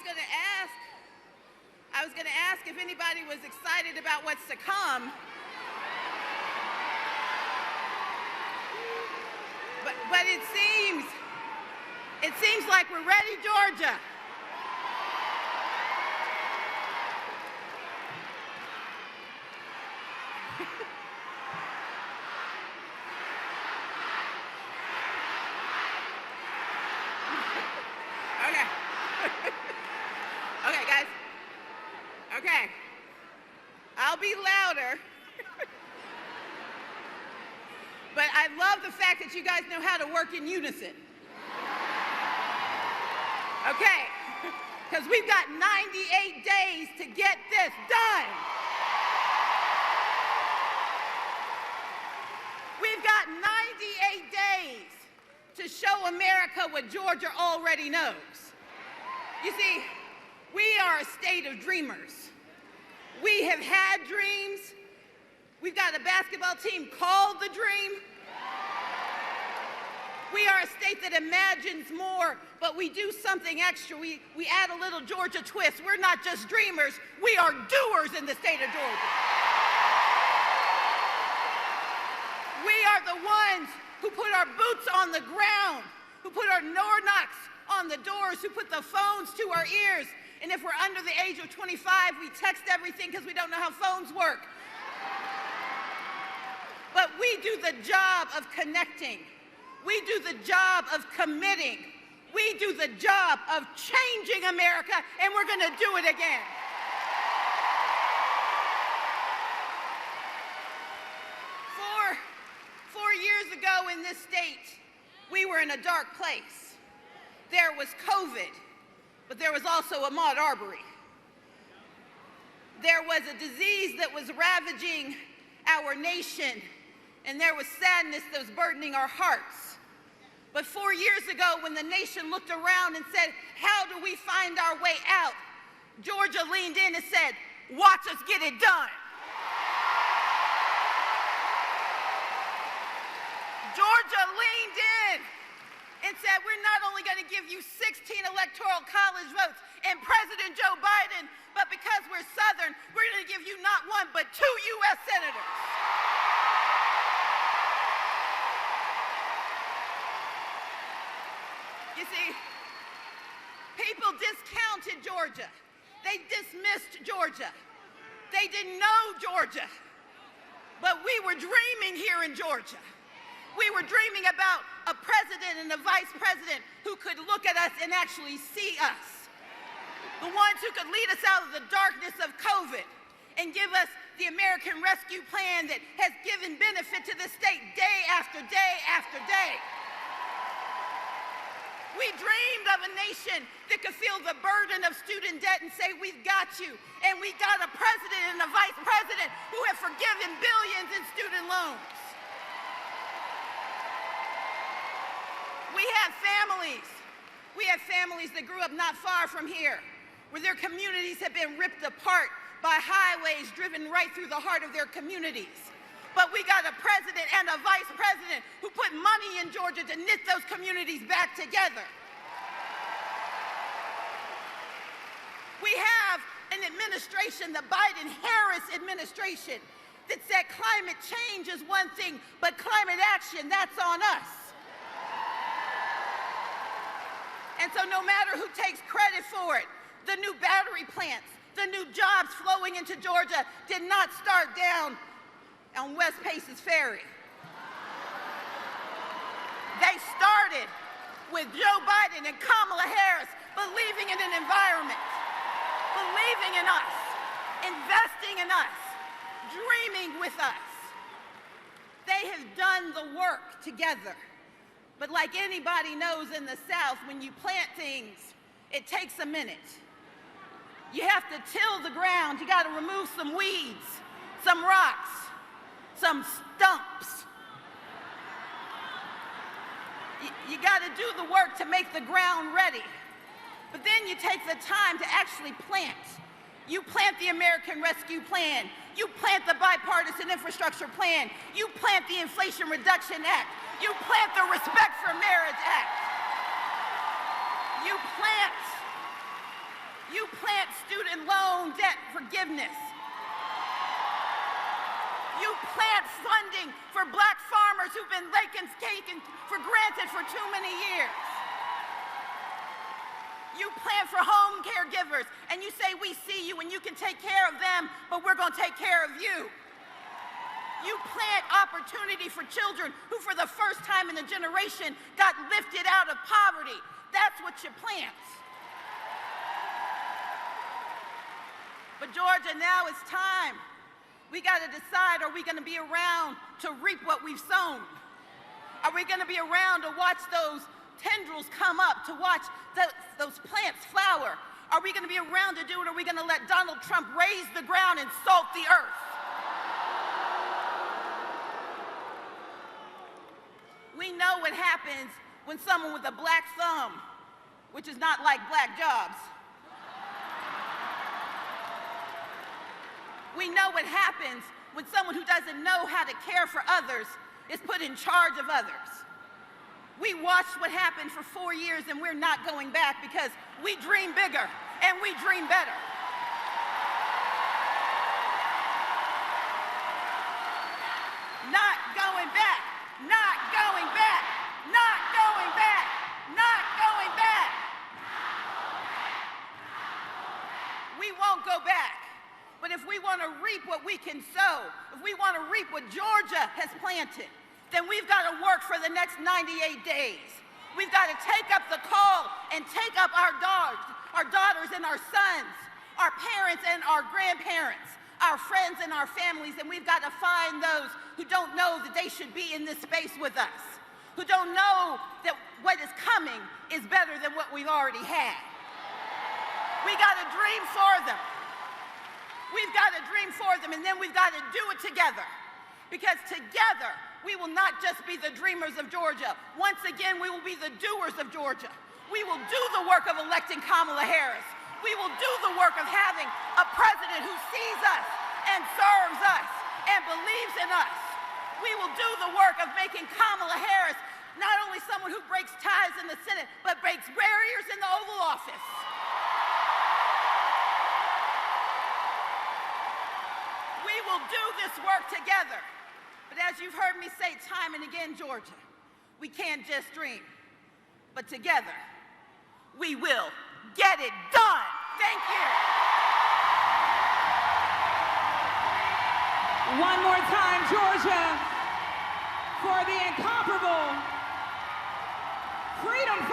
was going to ask if anybody was excited about what's to come. But it seems like we're ready, Georgia. Okay. Okay, guys. Okay. I'll be louder. But I love the fact that you guys know how to work in unison. Okay, because we've got 98 days to get this done. We've got 98 days to show America what Georgia already knows. You see, we are a state of dreamers. We have had dreams. We've got a basketball team called The Dream. We are a state that imagines more, but we do something extra. We add a little Georgia twist. We're not just dreamers, we are doers in the state of Georgia. We are the ones who put our boots on the ground, who put our door knocks on the doors, who put the phones to our ears. And if we're under the age of 25, we text everything because we don't know how phones work. But we do the job of connecting. We do the job of committing. We do the job of changing America, and we're going to do it again. Four years ago in this state, we were in a dark place. There was COVID, but there was also Ahmaud Arbery. There was a disease that was ravaging our nation, and there was sadness that was burdening our hearts. But 4 years ago, when the nation looked around and said, how do we find our way out? Georgia leaned in and said, watch us get it done. Georgia leaned in and said, we're not only going to give you 16 electoral college votes and President Joe Biden, but because we're Southern, we're going to give you not one, but 2 U.S. senators. You see, people discounted Georgia. They dismissed Georgia. They didn't know Georgia. But we were dreaming here in Georgia. We were dreaming about a president and a vice president who could look at us and actually see us. The ones who could lead us out of the darkness of COVID and give us the American Rescue Plan that has given benefit to the state day after day after day. We dreamed of a nation that could feel the burden of student debt and say, we've got you. And we got a president and a vice president who have forgiven billions in student loans. We have families. We have families that grew up not far from here, where their communities have been ripped apart by highways driven right through the heart of their communities. But we got a president and a vice president who put money in Georgia to knit those communities back together. We have an administration, the Biden-Harris administration, that said climate change is one thing, but climate action, that's on us. And so no matter who takes credit for it, the new battery plants, the new jobs flowing into Georgia did not start down on West Pace's Ferry. They started with Joe Biden and Kamala Harris believing in an environment, believing in us, investing in us, dreaming with us. They have done the work together. But like anybody knows in the South, when you plant things, it takes a minute. You have to till the ground. You got to remove some weeds, some rocks, some stumps. You got to do the work to make the ground ready. But then you take the time to actually plant. You plant the American Rescue Plan. You plant the Bipartisan Infrastructure Plan. You plant the Inflation Reduction Act. You plant the Respect for Marriage Act. You plant student loan debt forgiveness. You plant funding for black farmers who've been taken for granted for too many years. You plan for home caregivers, and you say, we see you and you can take care of them, but we're going to take care of you. You plant opportunity for children who for the first time in a generation got lifted out of poverty. That's what you plant. But Georgia, now it's time. We got to decide, are we going to be around to reap what we've sown? Are we going to be around to watch those tendrils come up, to watch those plants flower? Are we going to be around to do it, or are we going to let Donald Trump raise the ground and salt the earth? We know what happens when someone with a black thumb, which is not like black jobs, we know what happens when someone who doesn't know how to care for others is put in charge of others. We watched what happened for 4 years, and we're not going back because we dream bigger and we dream better. Not going back, not going back, not going back, not going back. We won't go back. But if we want to reap what we can sow, if we want to reap what Georgia has planted, then we've got to work for the next 98 days. We've got to take up the call and take up our daughters and our sons, our parents and our grandparents, our friends and our families, and we've got to find those who don't know that they should be in this space with us, who don't know that what is coming is better than what we've already had. We got to dream for them. We've got to dream for them, and then we've got to do it together. Because together, we will not just be the dreamers of Georgia. Once again, we will be the doers of Georgia. We will do the work of electing Kamala Harris. We will do the work of having a president who sees us and serves us and believes in us. We will do the work of making Kamala Harris not only someone who breaks ties in the Senate, but breaks barriers in the Oval Office. We will do this work together. But as you've heard me say time and again, Georgia, we can't just dream, but together we will get it done. Thank you. One more time, Georgia, for the incomparable freedom fighter.